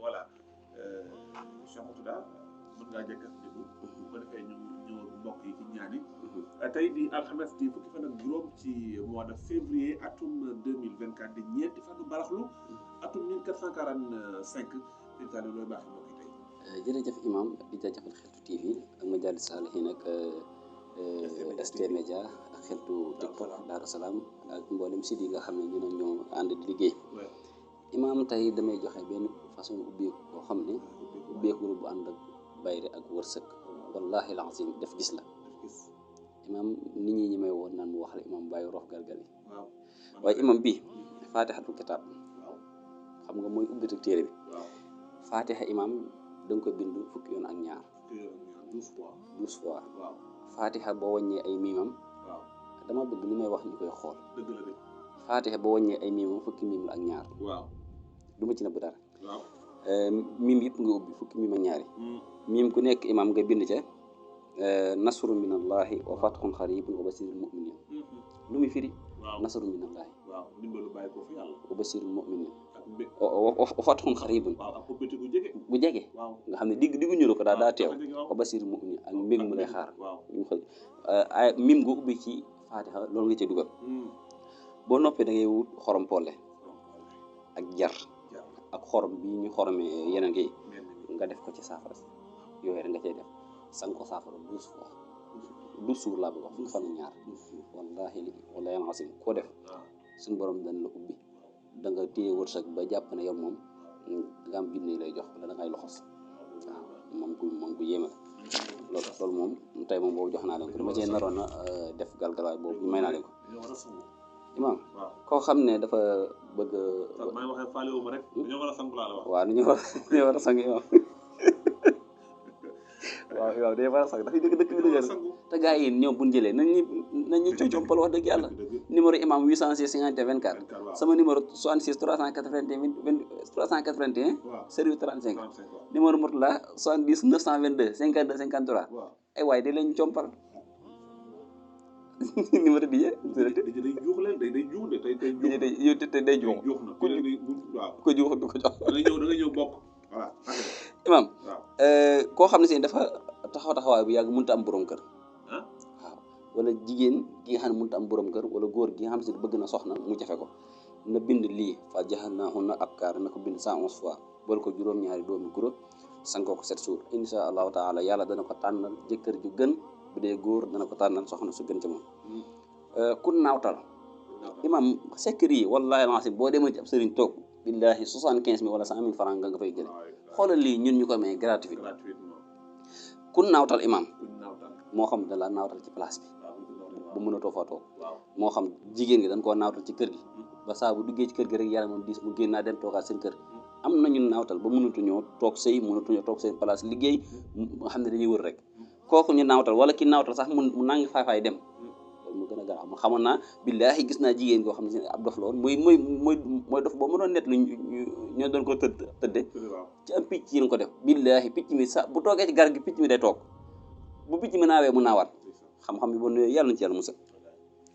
voilà Cheikh Mourtada mën ngaa jëkkat ndiku bu ko defee ñu ñëw mbokk yi ci ñaani tey di alxames di fukki fan ak juróom ci mois de février atum 2024 di ñeenti fanu baraxlu atum 1445 Italie looy baax mbokk yi tey. jërëjëf imam di jaajëfal Xeltu TV ak Majaalis Saalihiin ak ST Media ak Xeltu TikTok Daaru Salaam ak mboolem site yi nga xam ne ñu ne ñoo ànd di liggéey. imam tey damay joxe benn façon ubbeeku boo xam ne ubbeeku bu ànd ak bayre ak wërsëg wallahi lazim def gis la imam nit ñi ñi may woon naan mu wax la imam bàyyi rof galgal yi waaye imam bi faatixatul kitaab xam nga mooy ubbite téere bi faatixa imam da nga ko bind fukki yoon ak ñaar 12 fois faatixa boo wàññee ay miimam dama bëgg li may wax ñu koy xool faatixa boo wàññee ay miimam fukki miim la ak ñaar du ma ci nëbb dara miim yëpp nga ubbi fukki miim ak ñaari miim ku nekk imam nga bind ca nasru min allahi wa fathun xaribun wa basirul muminin lu muy firi nasru min allahi wa basirul muminin wa fathun xaribun bu jege nga xam ne diggu ñëru ko daa teew wa basirul muminin ak mbég mu lay xaar ay miim nga ubbi ci faatixa loolu nga ca dugal boo noppee da ngay wut xorom polle ak jar ak xorom bi ñu xoromee yeneen kii nga def ko ci saafara si yooyu rek nga cay def sang ko saafara 12 fois 12 jours laa bëgg wax fukki fan ak ñaar wallahi asim koo def suñu borom dañ la ubbi da nga téye wërsëg ba jàpp ne yow moom nga am junne lay jox wala da ngay loxos waaw moom bu yéeme la loolu moom tey moom boobu jox naa leen ko dama cee naroon a def galgalaay boobu may naa leen ko imam koo xam ne dafa bëgg maa ngi waxee faale wu ma rek dañoo war a sang laa la wax waaw dañoo war a sang imam waaw yow day war a sang dafay dëkk bi dëgg te gars yi ñoom bu ñu jëlee nañ ñu cocompal wax dëgg yàlla numéro imam 806 50 24 sama numéro 66 381 série 35 numéro Mourtada 70 922 52 53 ay waay di lañ compal numéro bi day juux leen day juux de tey day juux ko juux du ko jox da nga ñëw bokk voilà imam koo xam ne si dafa taxawaay bu yàgg mënut a am borom kër waaw wala jigéen gi nga xam ne mënut a am borom kër wala góor gi nga xam ne si bëgg na soxna mu jafe ko na bind lii fa jaxalnaahunna abkaar na ko bind 111 fois boole ko juróom-ñaari doomi guro sangoo ko 7 jours insha allahu taala yàlla dana ko tànnal jëkkër ju gën bu dee góor dana ko tànnal soxna su gën ci moom ku naawtal imam secret yi wallahi lancim boo demee ci ab sëriñ toog billahi 75 000 wala 100 000 francs nga fay jële xoolal lii ñun ñu ko may gratuit ku naawtal imam moo xam da la naawtal ci place bi bu mënatoo fa toog moo xam jigéen gi dañ koo naawtal ci kër gi ba saa bu duggee ci kër gi rek yàlla moom diis mu génn naa dem toogaat seen kër am nañu naawtal ba mënatuñoo toog sëy mënatuñoo toog seen place liggéey nga xam ne dañuy wër rek kooku ñu naawtal wala ki naawtal sax mu nangi faafaay dem loolu mu gën a garaaw ma xamoon naa billaahi gis naa jigéen koo xam ne si ab dof la woon mooy dof boo ma doon net lu ñoo doon ko tëdde ci am picc yi nga ko def billaahi picc mi sax bu toogee ci garab gi picc mi day toog bu picc mi naawee mu naawaat xam-xam bi bon yàlla nañ ci yàlla musal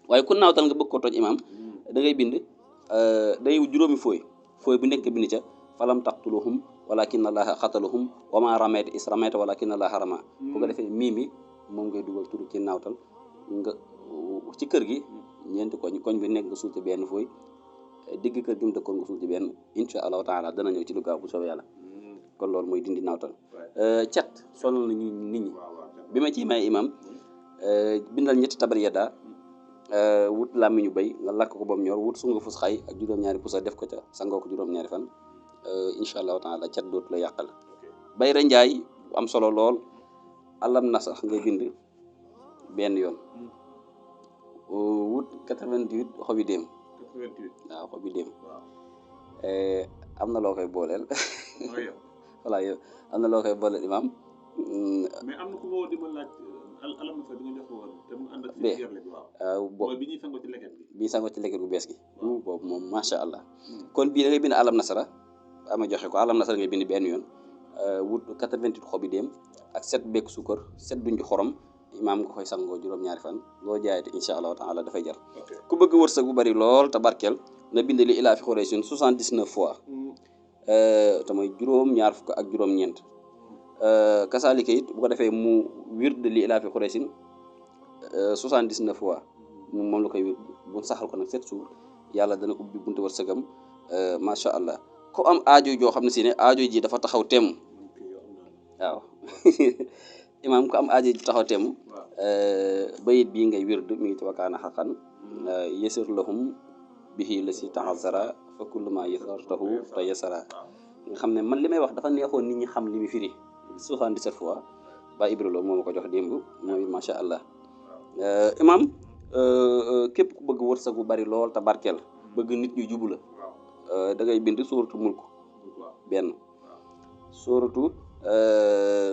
waaye ku naawtal nga bëgg ko toj imam da ngay bind day juróomi fooy bu nekk bind ca falam taqtuluhum walakin allaha qatalahum wa ma ramayta is ramayta walakin allaha rama bu ko defee mii moom ngay dugal turu ci naawtal nga ci kër gi ñeenti koñ bi nekk nga suul ci benn fooy digg kër gi mu dëkkoon nga suul ci benn insha allahu taala dana ñëw ci lu gaaw bu soobee yàlla kon loolu mooy dindi naawtal cat sonal nañu nit ñi bi ma ciy may imam bindal ñetti tabar yeddaa wut làmmiñu béy nga lakk ko ba mu ñor wut sunga fus xay ak juróom-ñaari pusa def ko ca sangoo ko juróom-ñaari fan insha allahu taala cat dootu la yàqal bayra njaay am solo lool alam na sax ngay bind benn yoon wut 88 xobi déem waaw xobi déem am na loo koy booleel voilà yow am na loo koy booleel imam mais am na ku ma woo di ma laaj alam na sax di nga jox woon te mu ànd ak si gerle bi waaw mooy bi ñuy sangoo ci leket bi bii sangoo ci leket bu bees gi boobu moom macha allah kon bii da ngay bind alam nasara ama joxe ko alam nasara ngay bind benn yoon wut 88 xobi déem ak 7 bekk suukar 7 duñ ci xorom imaam nga koy sangoo juróom-ñaari fan loo jaayate insha allahu taala dafay jar ku bëgg wërsëg bu bari lool te barkeel na bind li ilaa fi Quraysin 79 fois te mooy juróom-ñaar fukk ak juróom-ñeent kasaalika it bu ko defee mu wird li ilaa fi Quraysin 79 fois moom la koy wird bu saxal ko nag 7 jours yàlla dana ubbi buntu wërsëgam macha allah ku am aajo joo xam ne si ne aajo ji dafa taxaw temm waaw imaam ku am aajo ji taxaw temm bayit bii ngay wird mi ngi ci wakaana xaqan yasir lahum bihi la si taxasara fa kullu ma yasartahu te yasara nga xam ne man li may wax dafa neexoon nit ñi xam li mu firi 77 fois ba Ibra Lo moo ma ko jox démb mooy macha allah imaam képp ku bëgg wërsëg bu bari lool te barkeel bëgg nit ñu jubu la da ngay bind sóoratu mulk benn sóoratu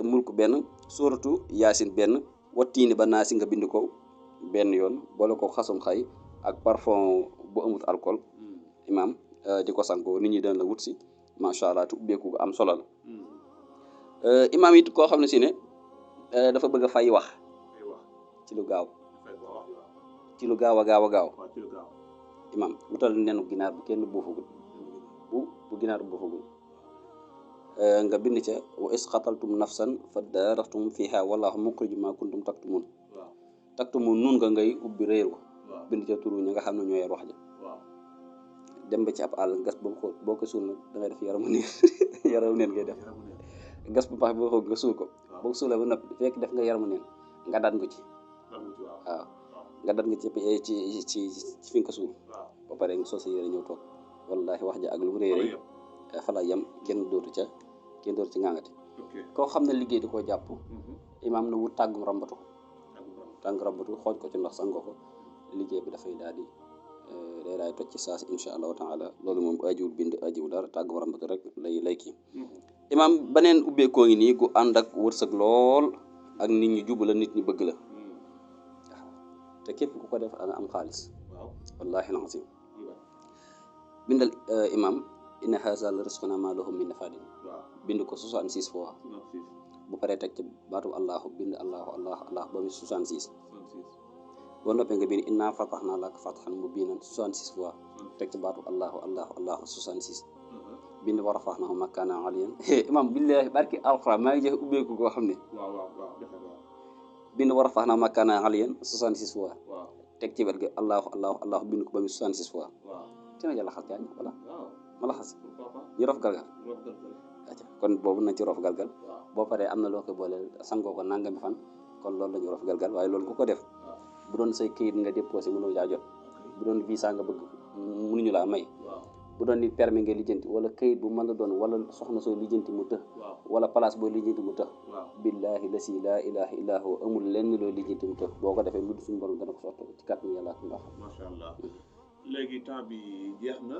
mulk benn sóoratu yaasin benn wattiini ba naasi nga bind ko benn yoon boole ko xasum xay ak parfum bu amut alcool imaam di ko sankoo nit ñi dana la wut si macha allah te ubbeeku am solo la imaam it koo xam ne si ne dafa bëgg a fay wax ci lu gaaw ci lu gaaw a gaaw a gaaw imaam wutal nenu ginaar bu kenn buufagul bu ginaar bu buufagul nga bind ca wa is qataltum nafsan fa daraftum fiha wallahu muxriju ma kuntum taktumun nun nga ngay ubbi réer ko bind ca turu ñi nga xam ne ñoo yor wax ja dem ba ci ab àll gas ba mu xóot boo ko suul nag da ngay def yaramu neen yaramu neen ngay def gas bu baax boo xóot nga suul ko boo ko suulee ba noppi fekk def nga yaramu neen nga daan ko ci waaw nga daan nga ci fi nga ko suul ba pare nga soo sa yére ñëw toog wallahi wax ja ak lu mu réeré fa la yem kenn dootu ci ngàngati koo xam ne liggéey di koo jàpp imaam na wut tàggum rambatu xooj ko ci ndox sangoo ko liggéey bi dafay daal di day daay toj ci saas insha allahu taala loolu moom ajiwul bind ajiwul dara tàggum rambatu rek lay kii imaam beneen ubbeekoo ngi nii gu ànd ak wërsëg lool ak nit ñi jubu la nit ñi bëgg la waaw te képp ku ko def nga am xaalis wallahi alazim bindal imaam inna haza la rizquna ma lahu min nafadin bind ko 66 fois bu paree teg ci baatu allahu bind allahu ba mu 66 boo noppee nga bind inna fatahnaa laka fathan mubiinan 66 fois teg ci baatu allahu 66 bind wa rafa'naahu makaanan aliyyan imaam billahi barki alxuraan maa ngi joxe ubbeeku koo xam ne bind wa rafa'naahu makaanan aliyyan 66 fois teg ci wet gi allahu bind ko ba mu 66 fois dina jël laxas gaañ wala ma laxas ñu rof galgal kon boobu nañ ci rof galgal boo paree am na loo koy booleel sangoo ko nangami fan kon loolu la ñu rof galgal waaye loolu ku ko def bu doon say këyit nga déposé mënoo jaa jot bu doon visa nga bëgg mënuñu laa may bu doon ni permis nga lijjanti wala këyit bu mën a doon wala soxna soo lijjanti mu të wala place boo lijjanti mu të billahi la si laa ilaha illa huwa amul lenn loo lijjanti mu të boo ko defee lu dul suñu borom dana ko sotti ci kàttan yàlla ak mbaax. Macha allah léegi temps bi jeex na.